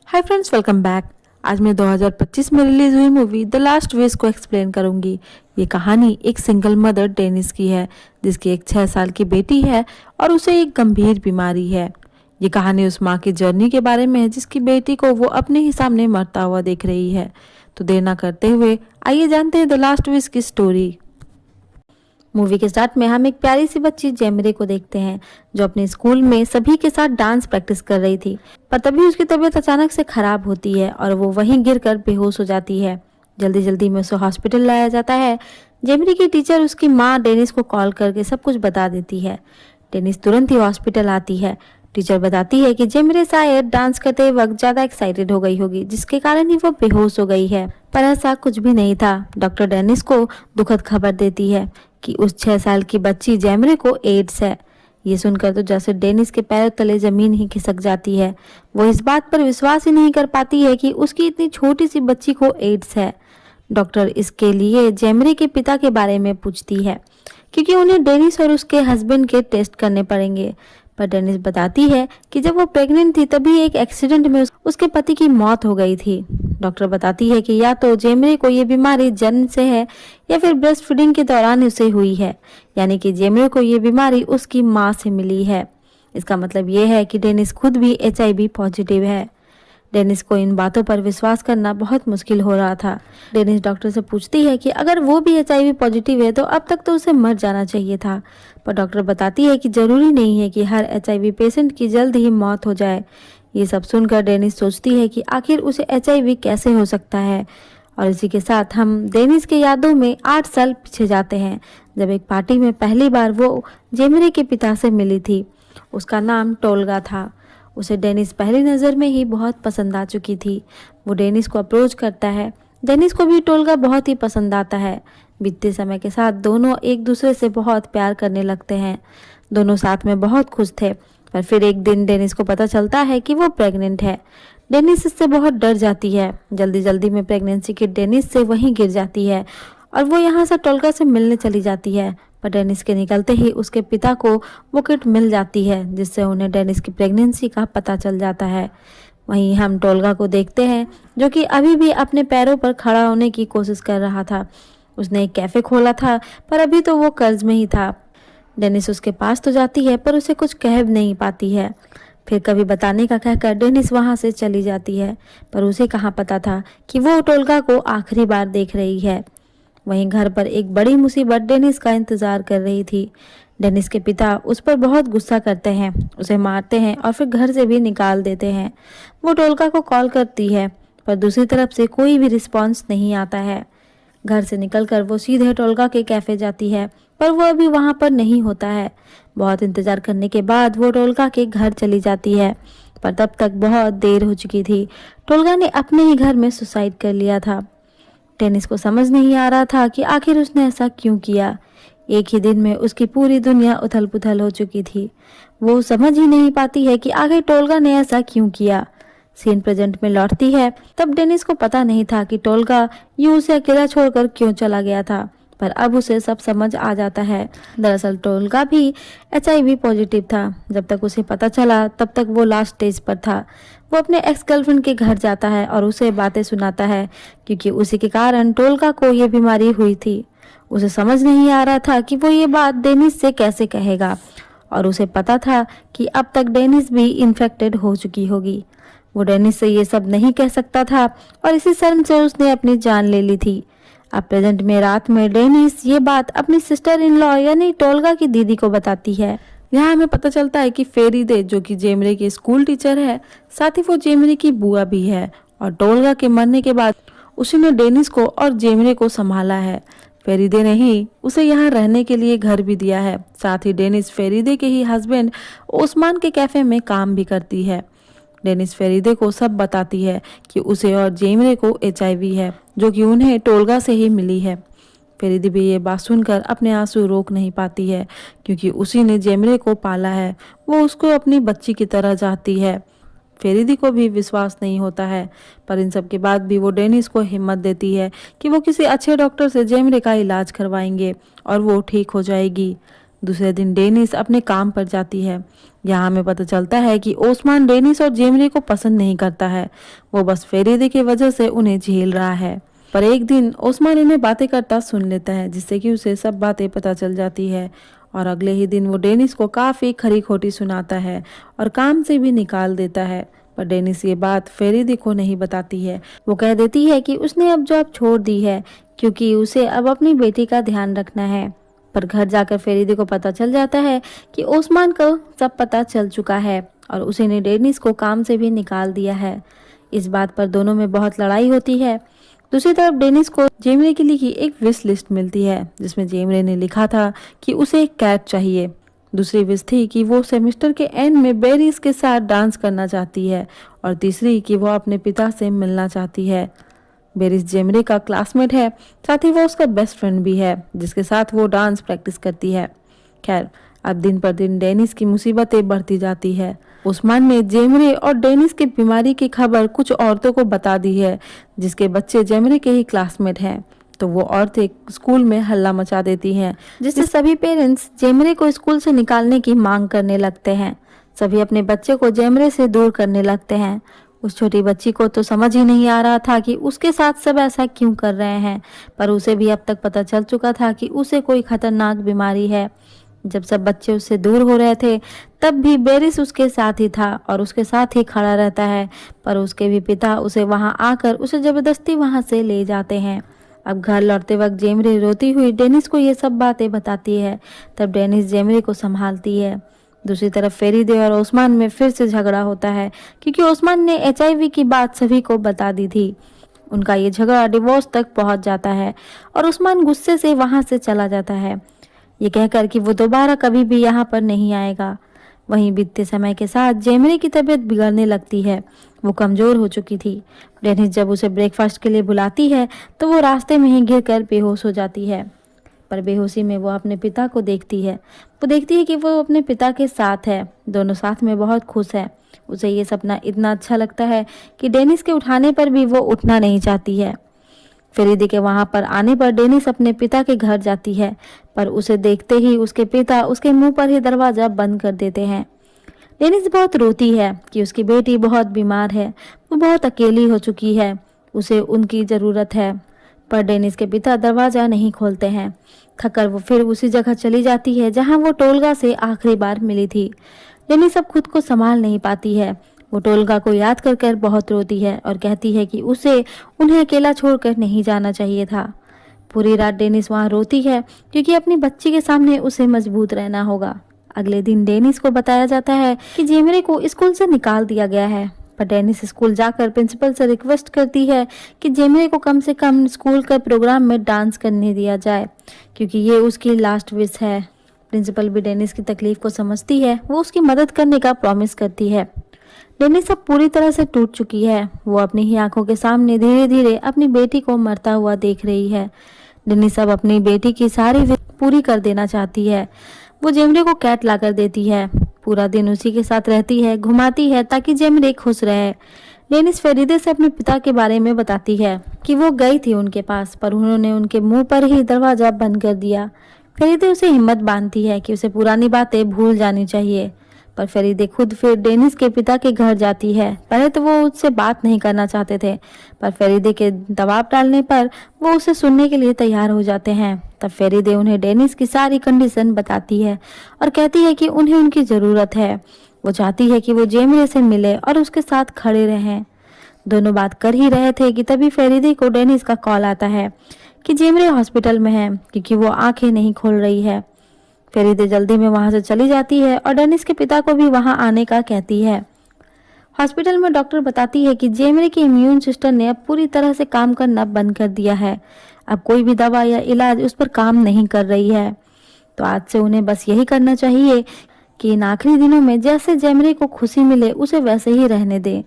Hi friends, welcome back. आज मैं 2025 में रिलीज हुई मूवी द लास्ट विश को एक्सप्लेन करूंगी। ये कहानी एक सिंगल मदर डेनिस की है, जिसकी एक 6 साल की बेटी है और उसे एक गंभीर बीमारी है। ये कहानी उस माँ की जर्नी के बारे में है, जिसकी बेटी को वो अपने ही सामने मरता हुआ देख रही है। तो देर ना करते हुए आइए जानते हैं द लास्ट विश की स्टोरी। मूवी के स्टार्ट में हम एक प्यारी सी बच्ची जेमरे को देखते हैं, जो अपने स्कूल में सभी के साथ डांस प्रैक्टिस कर रही थी। पर तभी उसकी तबीयत अचानक से खराब होती है और वो वहीं गिरकर बेहोश हो जाती है। जल्दी जल्दी में उसे हॉस्पिटल लाया जाता है। जेमरी की टीचर उसकी माँ डेनिस को कॉल करके सब कुछ बता देती है। डेनिस तुरंत ही हॉस्पिटल आती है। टीचर बताती है कि जेमरे शायद डांस करते वक्त ज्यादा एक्साइटेड हो गई होगी, जिसके कारण ही वो बेहोश हो गई है। पर ऐसा कुछ भी नहीं था। डॉक्टर डेनिस को दुखद खबर देती है कि उस 6 साल की बच्ची जेमरे को एड्स है। ये सुनकर तो जैसे डेनिस के पैरों तले जमीन ही खिसक जाती है। वो इस बात पर विश्वास ही नहीं कर पाती है कि उसकी इतनी छोटी सी बच्ची को एड्स है। डॉक्टर इसके लिए जेमरे के पिता के बारे में पूछती है, क्योंकि उन्हें डेनिस और उसके हस्बैंड के टेस्ट करने पड़ेंगे। पर डेनिस बताती है कि जब वो प्रेग्नेंट थी तभी एक एक्सीडेंट में उसके पति की मौत हो गई थी। डॉक्टर बताती है कि या तो जेमरे को ये बीमारी जन्म से है या फिर ब्रेस्ट फीडिंग के दौरान उसे हुई है, यानी कि जेमरे को ये बीमारी उसकी माँ से मिली है। इसका मतलब ये है कि डेनिस खुद भी HIV पॉजिटिव है। डेनिस को इन बातों पर विश्वास करना बहुत मुश्किल हो रहा था। डेनिस डॉक्टर से पूछती है कि अगर वो भी HIV पॉजिटिव है तो अब तक तो उसे मर जाना चाहिए था। पर डॉक्टर बताती है कि जरूरी नहीं है कि हर HIV पेशेंट की जल्द ही मौत हो जाए। ये सब सुनकर डेनिस सोचती है कि आखिर उसे HIV कैसे हो सकता है। और इसी के साथ हम डेनिस के यादों में 8 साल पीछे जाते हैं, जब एक पार्टी में पहली बार वो जेमरे के पिता से मिली थी। उसका नाम टोल्गा था। उसे डेनिस पहली नज़र में ही बहुत पसंद आ चुकी थी। वो डेनिस को अप्रोच करता है। डेनिस को भी टोल्गा बहुत ही पसंद आता है। बीतते समय के साथ दोनों एक दूसरे से बहुत प्यार करने लगते हैं। दोनों साथ में बहुत खुश थे। पर फिर एक दिन डेनिस को पता चलता है कि वो प्रेग्नेंट है। डेनिस इससे बहुत डर जाती है। जल्दी जल्दी में प्रेगनेंसी की डेनिस से वहीं गिर जाती है और वो यहाँ से टोल्गा से मिलने चली जाती है। पर डेनिस के निकलते ही उसके पिता को वो किट मिल जाती है, जिससे उन्हें डेनिस की प्रेगनेंसी का पता चल जाता है। वहीं हम टोल्गा को देखते हैं, जो कि अभी भी अपने पैरों पर खड़ा होने की कोशिश कर रहा था। उसने एक कैफे खोला था, पर अभी तो वो कर्ज में ही था। डेनिस उसके पास तो जाती है, पर उसे कुछ कह नहीं पाती है। फिर कभी बताने का कहकर डेनिस वहां से चली जाती है, पर उसे कहाँ पता था कि वो टोल्गा को आखिरी बार देख रही है। वहीं घर पर एक बड़ी मुसीबत डेनिस का इंतजार कर रही थी। डेनिस के पिता उस पर बहुत गुस्सा करते हैं, उसे मारते हैं और फिर घर से भी निकाल देते हैं। वो टोल्गा को कॉल करती है, पर दूसरी तरफ से कोई भी रिस्पॉन्स नहीं आता है। घर से निकलकर वो सीधे टोल्गा के कैफे जाती है, पर वो अभी वहां पर नहीं होता है। बहुत इंतजार करने के बाद वो टोल्गा के घर चली जाती है, पर तब तक बहुत देर हो चुकी थी। टोल्गा ने अपने ही घर में सुसाइड कर लिया था। डेनिस को समझ नहीं आ रहा था कि आखिर उसने ऐसा क्यों किया। एक ही दिन में उसकी पूरी दुनिया उथल पुथल हो चुकी थी। वो समझ ही नहीं पाती है कि आखिर टोल्गा ने ऐसा क्यों किया। सीन प्रेजेंट में लौटती है, तब डेनिस को पता नहीं था कि टोल्गा यूं उसे अकेला छोड़कर क्यों चला गया था, पर अब उसे सब समझ आ जाता है। दरअसल टोल्गा भी HIV पॉजिटिव था। जब तक उसे पता चला तब तक वो लास्ट स्टेज पर था। वो अपने एक्स गर्लफ्रेंड के घर जाता है और उसे बातें सुनाता है, क्योंकि उसी के कारण टोल्गा को ये बीमारी हुई थी। उसे समझ नहीं आ रहा था कि वो ये बात डेनिस से कैसे कहेगा, और उसे पता था कि अब तक डेनिस भी इन्फेक्टेड हो चुकी होगी। वो डेनिस से ये सब नहीं कह सकता था और इसी शर्म से उसने अपनी जान ले ली थी। अब प्रेजेंट में रात में डेनिस ये बात अपनी सिस्टर इन लॉ यानी टोल्गा की दीदी को बताती है। यहाँ हमें पता चलता है कि फेरिदे, जो कि जेमरे की स्कूल टीचर है, साथ ही वो जेमरे की बुआ भी है, और टोल्गा के मरने के बाद उसी ने डेनिस को और जेमरे को संभाला है। फेरिदे ने ही उसे यहाँ रहने के लिए घर भी दिया है। साथ ही डेनिस फेरिदे के ही हस्बैंड ओस्मान के कैफे में काम भी करती है। डेनिस फेरिदे को सब बताती है कि उसे और जेमरे को HIV है, जो कि उन्हें टोल्गा से ही मिली है। फेरिदे भी ये बात सुनकर अपने आंसू रोक नहीं पाती है, क्योंकि उसी ने जेमरे को पाला है। वो उसको अपनी बच्ची की तरह चाहती है। फेरिदे को भी विश्वास नहीं होता है, पर इन सब के बाद भी वो डेनिस को हिम्मत देती है कि वो किसी अच्छे डॉक्टर से जेमरे का इलाज करवाएंगे और वो ठीक हो जाएगी। दूसरे दिन डेनिस अपने काम पर जाती है। यहाँ हमें पता चलता है कि ओस्मान डेनिस और जेमरे को पसंद नहीं करता है, वो बस फेरिदे की वजह से उन्हें झेल रहा है। पर एक दिन ओस्मान इन्हें बातें करता सुन लेता है, जिससे कि उसे सब बातें पता चल जाती है और अगले ही दिन वो डेनिस को काफ़ी खरी खोटी सुनाता है और काम से भी निकाल देता है। पर डेनिस ये बात फेरिदे को नहीं बताती है। वो कह देती है कि उसने अब जॉब छोड़ दी है क्योंकि उसे अब अपनी बेटी का ध्यान रखना है। पर घर जाकर फेरिदे को पता चल जाता है कि ओस्मान को सब पता चल चुका है और उसी ने डेनिस को काम से भी निकाल दिया है। इस बात पर दोनों में बहुत लड़ाई होती है। दूसरी तरफ डेनिस को जेमरे की लिखी एक विश लिस्ट मिलती है, जिसमें जेमरे ने लिखा था कि उसे एक कैट चाहिए। दूसरी विश थी कि वो सेमेस्टर के एंड में बेरीज के साथ डांस करना चाहती है और तीसरी कि वो अपने पिता से मिलना चाहती है। बेरीज जेमरे का क्लासमेट है, साथ ही वो उसका बेस्ट फ्रेंड भी है, जिसके साथ वो डांस प्रैक्टिस करती है। खैर, अब दिन पर दिन डेनिस की मुसीबतें बढ़ती जाती है। ओस्मान ने जेमरे और डेनिस की बीमारी की खबर कुछ औरतों को बता दी है, जिसके बच्चे जेमरे के ही क्लासमेट हैं। तो वो औरतें स्कूल में हल्ला मचा देती हैं, जिससे सभी पेरेंट्स जेमरे को स्कूल से निकालने की मांग करने लगते हैं। सभी अपने बच्चे को जेमरे से दूर करने लगते हैं। उस छोटी बच्ची को तो समझ ही नहीं आ रहा था कि उसके साथ सब ऐसा क्यों कर रहे हैं, पर उसे भी अब तक पता चल चुका था कि उसे कोई खतरनाक बीमारी है। जब सब बच्चे उससे दूर हो रहे थे, तब भी बेरिस उसके साथ ही था और उसके साथ ही खड़ा रहता है, पर उसके भी पिता उसे वहां आकर उसे जबरदस्ती वहां से ले जाते हैं। अब घर लौटते वक्त जेमरे रोती हुई डेनिस को ये सब बातें बताती है। तब डेनिस जेमरे को संभालती है। दूसरी तरफ फेरिदे और ओस्मान में फिर से झगड़ा होता है, क्योंकि ओस्मान ने HIV की बात सभी को बता दी थी। उनका ये झगड़ा डिवोर्स तक पहुंच जाता है और ओस्मान गुस्से से वहां से चला जाता है, ये कहकर कि वो दोबारा कभी भी यहाँ पर नहीं आएगा। वहीं बीतते समय के साथ जेमरे की तबीयत बिगड़ने लगती है। वो कमजोर हो चुकी थी। डेनिस जब उसे ब्रेकफास्ट के लिए बुलाती है तो वो रास्ते में ही गिरकर बेहोश हो जाती है। पर बेहोशी में वो अपने पिता को देखती है। वो देखती है कि वो अपने पिता के साथ है, दोनों साथ में बहुत खुश है। उसे ये सपना इतना अच्छा लगता है कि डेनिस के उठाने पर भी वो उठना नहीं चाहती है। फेरिदे के वहां पर आने पर डेनिस अपने पिता के घर जाती है, पर उसे देखते ही उसके पिता उसके मुंह पर ही दरवाजा बंद कर देते हैं। डेनिस बहुत रोती है कि उसकी बेटी बहुत बीमार है, वो बहुत अकेली हो चुकी है, उसे उनकी ज़रूरत है। पर डेनिस के पिता दरवाज़ा नहीं खोलते हैं। थककर वो फिर उसी जगह चली जाती है जहां वो टोल्गा से आखिरी बार मिली थी। डेनिस अब खुद को संभाल नहीं पाती है। वो टोल्गा को याद कर कर बहुत रोती है और कहती है कि उसे उन्हें अकेला छोड़कर नहीं जाना चाहिए था। पूरी रात डेनिस वहाँ रोती है, क्योंकि अपनी बच्ची के सामने उसे मजबूत रहना होगा। अगले दिन डेनिस को बताया जाता है कि जेमरे को स्कूल से निकाल दिया गया है। पर डेनिस स्कूल जाकर प्रिंसिपल से रिक्वेस्ट करती है कि जेमरे को कम से कम स्कूल के प्रोग्राम में डांस करने दिया जाए, क्योंकि ये उसकी लास्ट विश है। प्रिंसिपल भी डेनिस की तकलीफ को समझती है। वो उसकी मदद करने का प्रॉमिस करती है। डेनिस अब पूरी तरह से टूट चुकी है। वो अपनी ही आंखों के सामने धीरे धीरे अपनी बेटी को मरता हुआ देख रही है। डेनिस अब अपनी बेटी की सारी विश पूरी कर देना चाहती है। वो जेमरे को कैट लाकर देती है। पूरा दिन उसी के साथ रहती है, घुमाती है, ताकि जेमरे खुश रहे। डेनिस फेरिदे से अपने पिता के बारे में बताती है कि वो गई थी उनके पास, पर उन्होंने उनके मुंह पर ही दरवाजा बंद कर दिया। फेरिदे उसे हिम्मत बांधती है कि उसे पुरानी बातें भूल जानी चाहिए। पर फेरिदे खुद फिर डेनिस के पिता के घर जाती है। पहले तो वो उससे बात नहीं करना चाहते थे, पर फेरिदे के दबाव डालने पर वो उसे सुनने के लिए तैयार हो जाते हैं। तब फेरिदे उन्हें डेनिस की सारी कंडीशन बताती है और कहती है कि उन्हें उनकी ज़रूरत है। वो चाहती है कि वो जेमरे से मिले और उसके साथ खड़े रहें। दोनों बात कर ही रहे थे कि तभी फेरिदे को डेनिस का कॉल आता है कि जेमरे हॉस्पिटल में है, क्योंकि वो आंखें नहीं खोल रही है। फेरिदे जल्दी में वहां से चली जाती है और डेनिस के पिता को भी वहां आने का कहती है। हॉस्पिटल में डॉक्टर बताती है कि जेमरे की इम्यून सिस्टम ने अब पूरी तरह से काम करना बंद कर दिया है। अब कोई भी दवा या इलाज उस पर काम नहीं कर रही है। तो आज से उन्हें बस यही करना चाहिए कि इन आखिरी दिनों में जैसे जेमरे को खुशी मिले उसे वैसे ही रहने दे।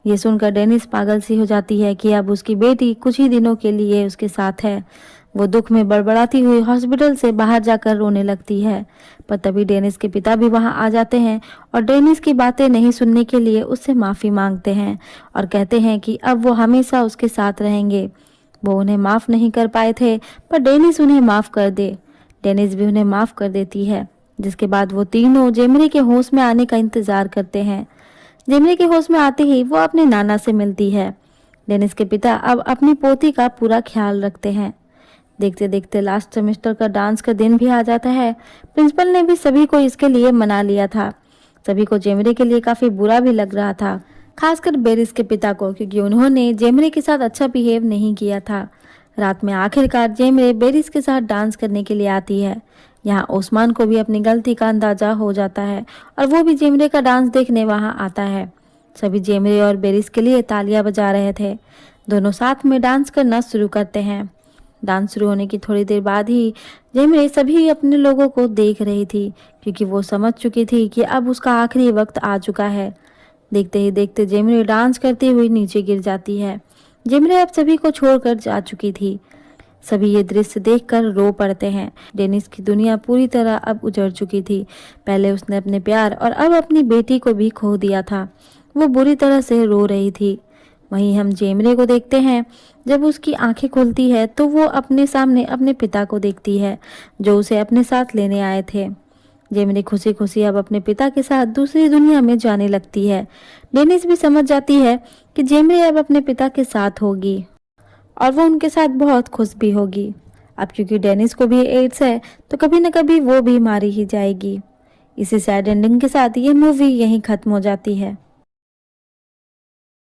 ये सुनकर डेनिस पागल सी हो जाती है कि अब उसकी बेटी कुछ ही दिनों के लिए उसके साथ है। वो दुख में बड़बड़ाती हुई हॉस्पिटल से बाहर जाकर रोने लगती है। पर तभी डेनिस के पिता भी वहां आ जाते हैं और डेनिस की बातें नहीं सुनने के लिए उससे माफ़ी मांगते हैं और कहते हैं कि अब वो हमेशा उसके साथ रहेंगे। वो उन्हें माफ़ नहीं कर पाए थे, पर डेनिस उन्हें माफ़ कर दे। डेनिस भी उन्हें माफ़ कर देती है, जिसके बाद वो तीनों जेमरी के होश में आने का इंतज़ार करते हैं। जेमरी के होश में आते ही वो अपने नाना से मिलती है। डेनिस के पिता अब अपनी पोती का पूरा ख्याल रखते हैं। देखते देखते लास्ट सेमेस्टर का डांस का दिन भी आ जाता है। प्रिंसिपल ने भी सभी को इसके लिए मना लिया था। सभी को जेमरी के लिए काफ़ी बुरा भी लग रहा था, खासकर बेरिस के पिता को, क्योंकि उन्होंने जेमरी के साथ अच्छा बिहेव नहीं किया था। रात में आखिरकार जेमरी बेरिस के साथ डांस करने के लिए आती है। यहाँ ओस्मान को भी अपनी गलती का अंदाजा हो जाता है और वो भी जेमरी का डांस देखने वहाँ आता है। सभी जेमरी और बेरिस के लिए तालियां बजा रहे थे। दोनों साथ में डांस करना शुरू करते हैं। डांस शुरू होने की थोड़ी देर बाद ही जेमरी सभी अपने लोगों को देख रही थी, क्योंकि वो समझ चुकी थी कि अब उसका आखिरी वक्त आ चुका है। देखते ही देखते जेमरी डांस करती हुई नीचे गिर जाती है। जेमरी अब सभी को छोड़कर जा चुकी थी। सभी ये दृश्य देखकर रो पड़ते हैं। डेनिस की दुनिया पूरी तरह अब उजड़ चुकी थी। पहले उसने अपने प्यार और अब अपनी बेटी को भी खो दिया था। वो बुरी तरह से रो रही थी। वहीं हम जेमरी को देखते हैं। जब उसकी आंखें खुलती है तो वो अपने सामने अपने पिता को देखती है, जो उसे अपने साथ लेने आए थे। जेमरी खुशी खुशी अब अपने पिता के साथ दूसरी दुनिया में जाने लगती है। डेनिस भी समझ जाती है कि जेमरी अब अपने पिता के साथ होगी और वो उनके साथ बहुत खुश भी होगी। अब क्योंकि डेनिस को भी एड्स है तो कभी न कभी वो भी मारी ही जाएगी। इसी सैड एंडिंग के साथ ये मूवी यहीं खत्म हो जाती है।